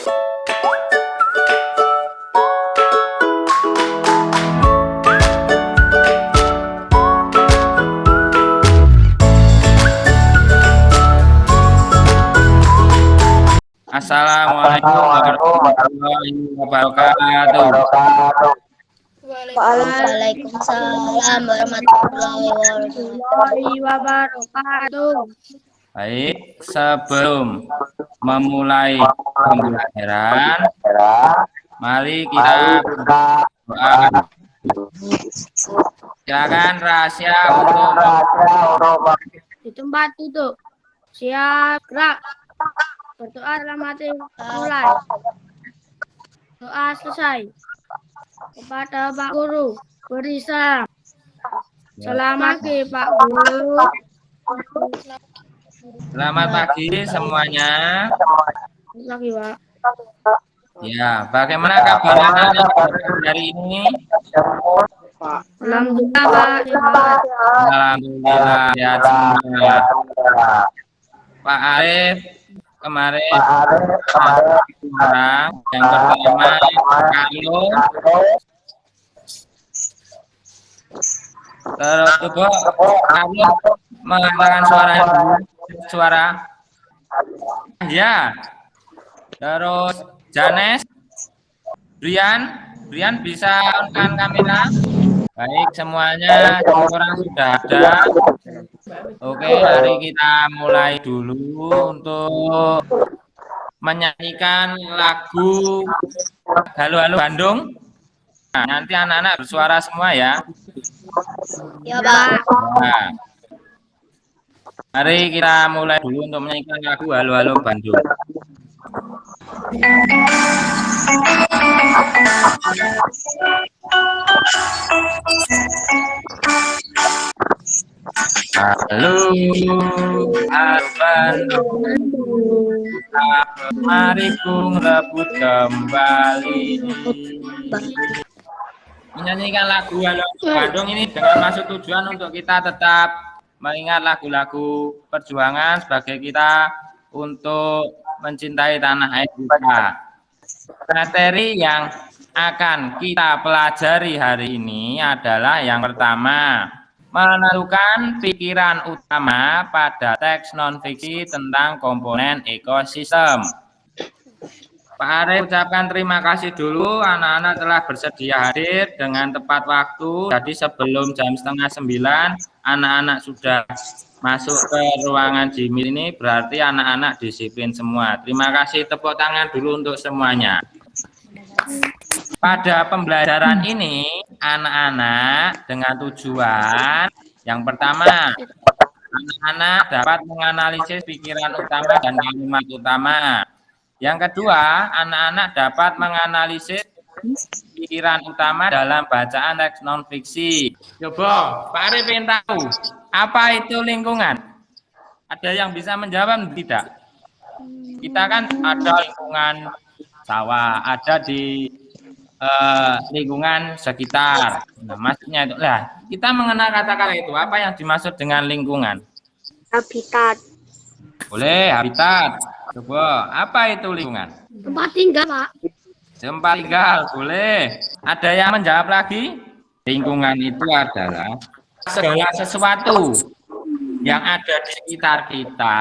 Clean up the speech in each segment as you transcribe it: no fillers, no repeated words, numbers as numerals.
Assalamualaikum warahmatullahi wabarakatuh. Waalaikumsalam warahmatullahi wabarakatuh. Baik, sebelum memulai pembelajaran, mari kita berdoa. Silakan rahasia untuk Di tempat duduk. Siap, gerak. Berdoa dalam hati mulai. Doa selesai. Kepada Pak Guru, beri salam. Selamat pagi Pak Guru. Selamat pagi semuanya. Lagi Pak. Ya, bagaimana kabar anak-anak hari ini? Alhamdulillah Pak. Sehat. Alhamdulillah sehat semua. Pak Arif kemarin orang yang pertama Carlo, terus coba Carlo mengatakan suara ya, terus Janes, Brian bisa on kamera. Baik semuanya, orang sudah ada. Oke, mari kita mulai dulu untuk menyanyikan lagu Halo Halo Bandung. Nah, nanti anak-anak bersuara semua ya. Ya Pak. Nah, mari kita mulai dulu untuk menyanyikan lagu Halo Halo Bandung. Halo, halo Bandung, mari ku rebut kembali. Menyanyikan lagu Halo Bandung ini dengan maksud tujuan untuk kita tetap mengingat lagu-lagu perjuangan sebagai kita untuk mencintai tanah air kita. Materi yang akan kita pelajari hari ini adalah yang pertama, menentukan pikiran utama pada teks non-fiksi tentang komponen ekosistem. Pak Arif ucapkan terima kasih dulu, anak-anak telah bersedia hadir dengan tepat waktu. Jadi sebelum jam 8:30, anak-anak sudah masuk ke ruangan Jimmy ini, berarti anak-anak disiplin semua. Terima kasih, tepuk tangan dulu untuk semuanya. Pada pembelajaran ini, anak-anak dengan tujuan yang pertama, anak-anak dapat menganalisis pikiran utama dan kalimat utama. Yang kedua, anak-anak dapat menganalisis pikiran utama dalam bacaan teks non-fiksi. Coba, Pak Arif ingin tahu, apa itu lingkungan? Ada yang bisa menjawab tidak? Kita kan ada lingkungan sawah, ada di lingkungan sekitar. Nah, maksudnya itu lah. Kita mengenal kata-kata itu. Apa yang dimaksud dengan lingkungan? Habitat. Boleh, habitat. Coba, apa itu lingkungan? Tempat tinggal Pak. Tempat tinggal, boleh. Ada yang menjawab lagi? Lingkungan itu adalah segala sesuatu yang ada di sekitar kita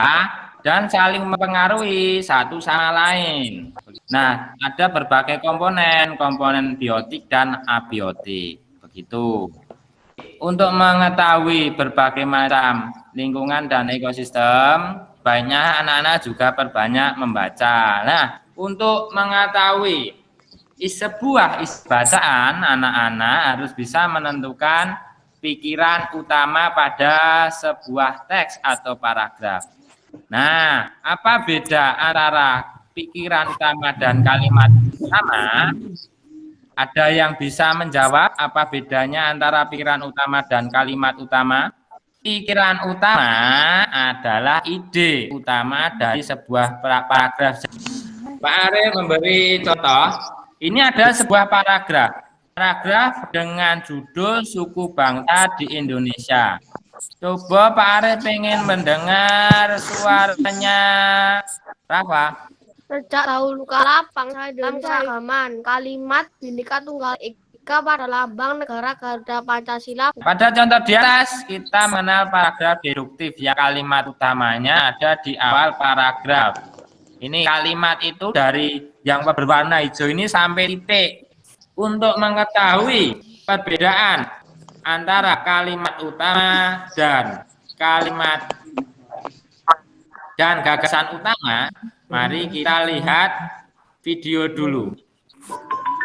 dan saling mempengaruhi satu sama lain. Nah, ada berbagai komponen biotik dan abiotik. Begitu. Untuk mengetahui berbagai macam lingkungan dan ekosistem, banyak anak-anak juga perbanyak membaca. Nah, untuk mengetahui sebuah bacaan, anak-anak harus bisa menentukan pikiran utama pada sebuah teks atau paragraf. Nah, apa beda antara pikiran utama dan kalimat utama? Ada yang bisa menjawab apa bedanya antara pikiran utama dan kalimat utama? Pikiran utama adalah ide utama dari sebuah paragraf. Pak Arif memberi contoh. Ini ada sebuah paragraf. Paragraf dengan judul Suku Bangsa di Indonesia. Coba Pak Arif pengen mendengar suaranya Rafa. Sejak dahulu kala bangsa Indonesia agaman kalimat Bhinneka Tunggal Ika pada lambang negara Garuda Pancasila. Pada contoh di atas, kita mengenal paragraf deduktif ya, kalimat utamanya ada di awal paragraf. Ini kalimat itu dari yang berwarna hijau ini sampai titik. Untuk mengetahui perbedaan antara kalimat utama dan kalimat dan gagasan utama, mari kita lihat video dulu.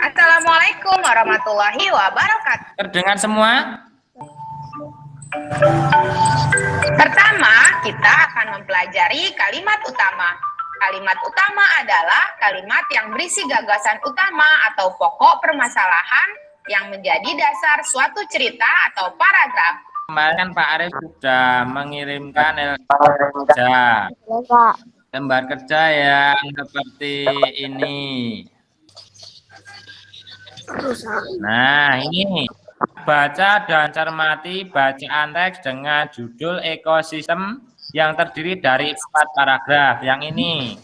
Assalamualaikum warahmatullahi wabarakatuh. Terdengar semua? Pertama, kita akan mempelajari kalimat utama. Kalimat utama adalah kalimat yang berisi gagasan utama atau pokok permasalahan yang menjadi dasar suatu cerita atau paragraf. Kemarin Pak Arif sudah mengirimkan lembar kerja yang seperti ini. Nah, ini baca dan cermati bacaan teks dengan judul ekosistem yang terdiri dari 4 paragraf. Yang ini.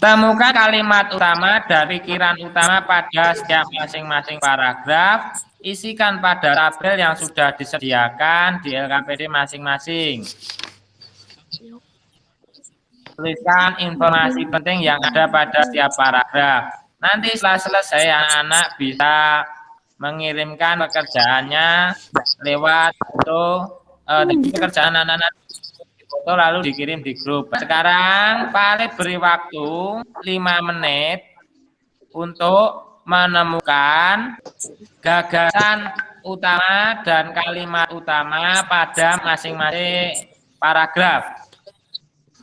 Temukan kalimat utama dan pikiran utama pada setiap masing-masing paragraf. Isikan pada tabel yang sudah disediakan di LKPD masing-masing. Tuliskan informasi penting yang ada pada setiap paragraf. Nanti setelah selesai anak-anak bisa mengirimkan pekerjaannya lewat foto, pekerjaan anak-anak foto lalu dikirim di grup. Sekarang Pak Alif beri waktu 5 menit untuk menemukan gagasan utama dan kalimat utama pada masing-masing paragraf.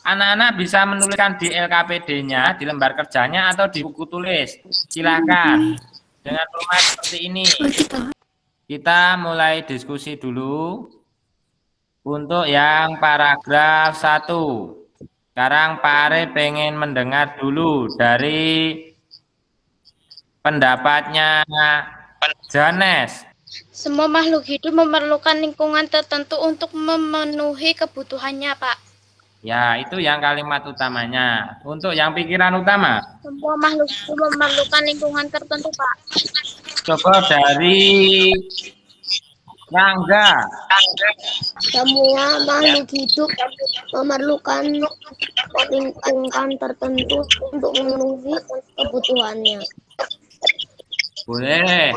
Anak-anak bisa menuliskan di LKPD-nya, di lembar kerjanya, atau di buku tulis. Silakan. Dengan format seperti ini. Kita mulai diskusi dulu. Untuk yang paragraf 1. Sekarang Pak Arif pengen mendengar dulu dari pendapatnya Janes. Semua makhluk hidup memerlukan lingkungan tertentu untuk memenuhi kebutuhannya, Pak. Ya, itu yang kalimat utamanya. Untuk yang pikiran utama. Semua makhluk hidup memerlukan lingkungan tertentu, Pak. Coba dari Rangga. Semua makhluk hidup memerlukan lingkungan tertentu untuk memenuhi kebutuhannya. Boleh.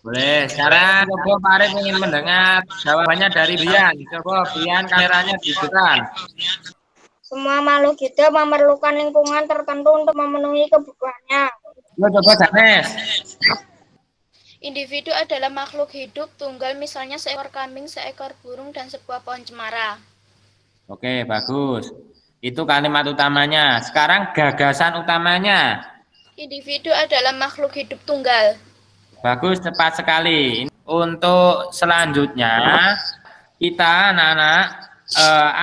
Boleh. Sekarang coba Pak Arif ingin mendengar jawabannya dari Bian. Coba Bian kameranya dibuka. Semua makhluk hidup memerlukan lingkungan tertentu untuk memenuhi kebutuhannya. Coba Janes. Individu adalah makhluk hidup tunggal, misalnya seekor kambing, seekor burung, dan sebuah pohon cemara. Oke, bagus. Itu kalimat utamanya. Sekarang gagasan utamanya. Individu adalah makhluk hidup tunggal. Bagus, cepat sekali. Untuk selanjutnya, kita anak-anak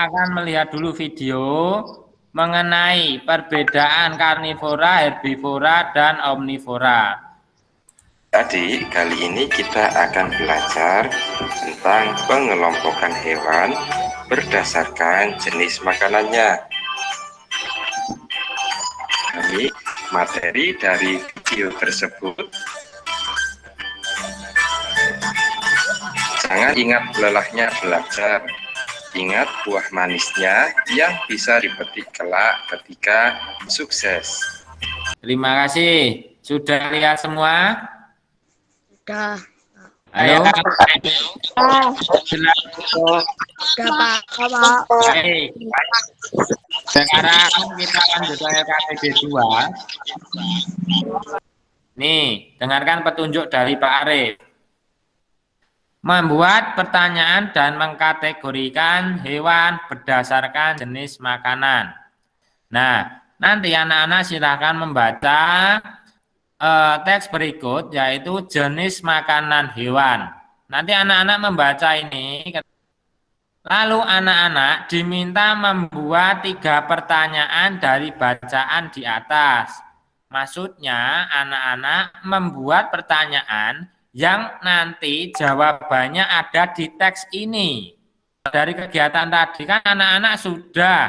akan melihat dulu video mengenai perbedaan karnivora, herbivora, dan omnivora. Adik, kali ini kita akan belajar tentang pengelompokan hewan berdasarkan jenis makanannya. Kami materi dari video tersebut. Jangan ingat lelahnya belajar, ingat buah manisnya yang bisa dipetik kelak ketika sukses. Terima kasih. Sudah lihat semua? Sudah. Ayo. Sudah, Pak. Baik. Sekarang kita lanjut ke LKPD 2. Nih, dengarkan petunjuk dari Pak Arif. Membuat pertanyaan dan mengkategorikan hewan berdasarkan jenis makanan. Nah, nanti anak-anak silakan membaca teks berikut, yaitu jenis makanan hewan. Nanti anak-anak membaca ini, lalu anak-anak diminta membuat 3 pertanyaan dari bacaan di atas. Maksudnya anak-anak membuat pertanyaan yang nanti jawabannya ada di teks ini. Dari kegiatan tadi kan anak-anak sudah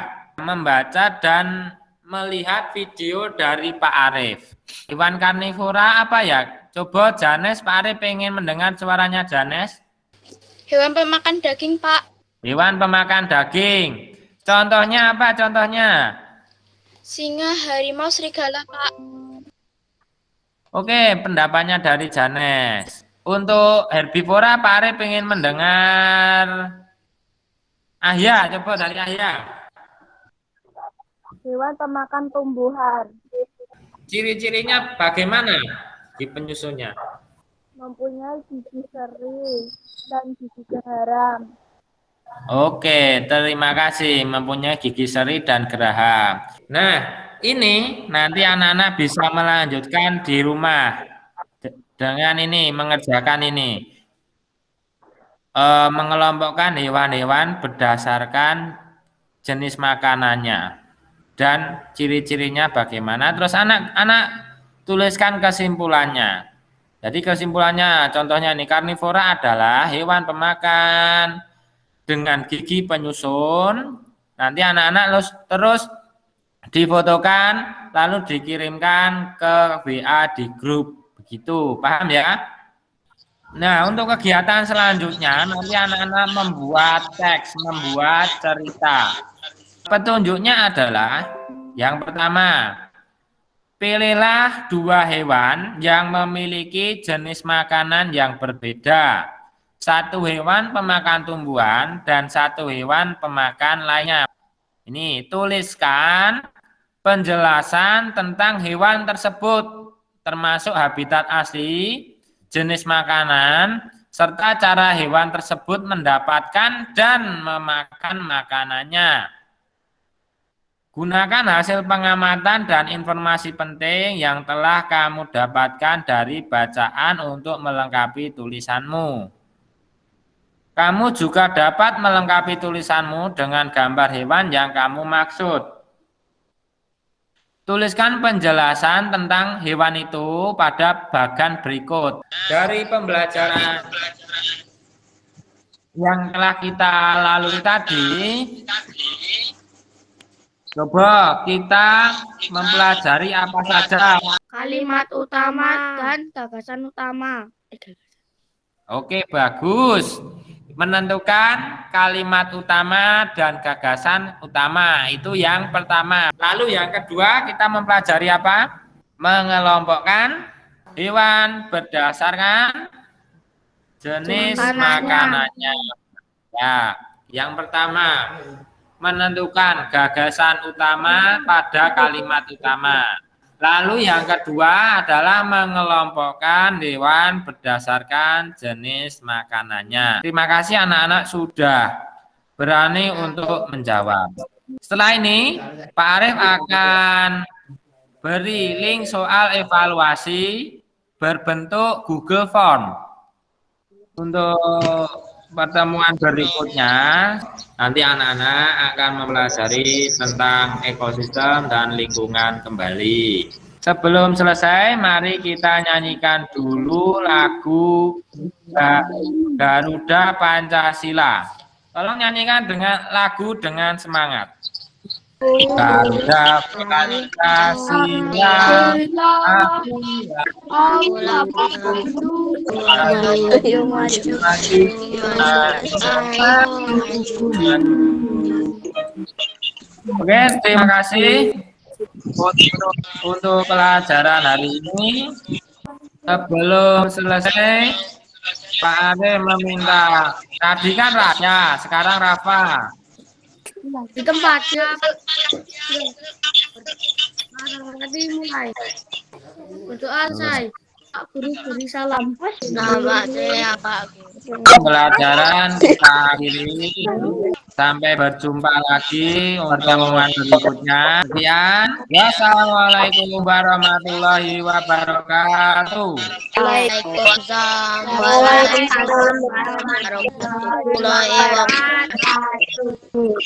membaca dan melihat video dari Pak Arif. Hewan karnivora apa ya? Coba Janes, Pak Arif pengen mendengar suaranya Janes. Hewan pemakan daging, Pak. Hewan pemakan daging. Contohnya apa contohnya? Singa, harimau, serigala, Pak. Oke, pendapatnya dari Janes. Untuk herbivora, Pak Arif pengen mendengar Ahya, coba dari Ahya. Hewan pemakan tumbuhan, Ciri-cirinya bagaimana di penyusunnya? mempunyai gigi seri dan gigi geram. Oke, terima kasih. Mempunyai gigi seri dan geraham. Nah, ini nanti anak-anak bisa melanjutkan di rumah dengan ini, mengerjakan ini. Mengelompokkan hewan-hewan berdasarkan jenis makanannya dan ciri-cirinya bagaimana. Terus anak-anak tuliskan kesimpulannya. Jadi kesimpulannya, contohnya nih, karnivora adalah hewan pemakan dengan gigi penyusun. Nanti anak-anak terus difotokan, lalu dikirimkan ke WA di grup. Begitu, paham ya? Nah, untuk kegiatan selanjutnya, nanti anak-anak membuat teks, membuat cerita. Petunjuknya adalah, yang pertama, pilihlah 2 hewan yang memiliki jenis makanan yang berbeda. 1 hewan pemakan tumbuhan dan 1 hewan pemakan lainnya. Ini tuliskan penjelasan tentang hewan tersebut, termasuk habitat asli, jenis makanan, serta cara hewan tersebut mendapatkan dan memakan makanannya. Gunakan hasil pengamatan dan informasi penting yang telah kamu dapatkan dari bacaan untuk melengkapi tulisanmu. Kamu juga dapat melengkapi tulisanmu dengan gambar hewan yang kamu maksud. Tuliskan penjelasan tentang hewan itu pada bagan berikut. Dari pembelajaran yang telah kita lalui tadi, coba kita mempelajari apa saja. Kalimat utama dan gagasan utama. Oke, bagus. Menentukan kalimat utama dan gagasan utama. Itu yang pertama. Lalu yang kedua, kita mempelajari apa? Mengelompokkan hewan berdasarkan jenis makanannya. Ya, yang pertama, menentukan gagasan utama pada kalimat utama. Lalu yang kedua adalah mengelompokkan hewan berdasarkan jenis makanannya. Terima kasih anak-anak sudah berani untuk menjawab. Setelah ini Pak Arif akan beri link soal evaluasi berbentuk Google Form. Untuk pertemuan berikutnya, nanti anak-anak akan mempelajari tentang ekosistem dan lingkungan kembali. Sebelum selesai, mari kita nyanyikan dulu lagu Garuda Pancasila. Tolong nyanyikan dengan lagu dengan semangat. Garuda Pancasila, Oke, terima kasih untuk pelajaran hari ini. Sebelum selesai, Pak Ade meminta, tadi kan Raja, sekarang Rafa. Di tempatnya. Tadi mulai. Berdoa saya. Pak Guru beri salam. Nama saya Pak Guru. Pelajaran kita akhiri. Sampai berjumpa lagi pertemuan berikutnya. Sekian. Wassalamualaikum warahmatullahi wabarakatuh. Waalaikumsalam warahmatullahi wabarakatuh.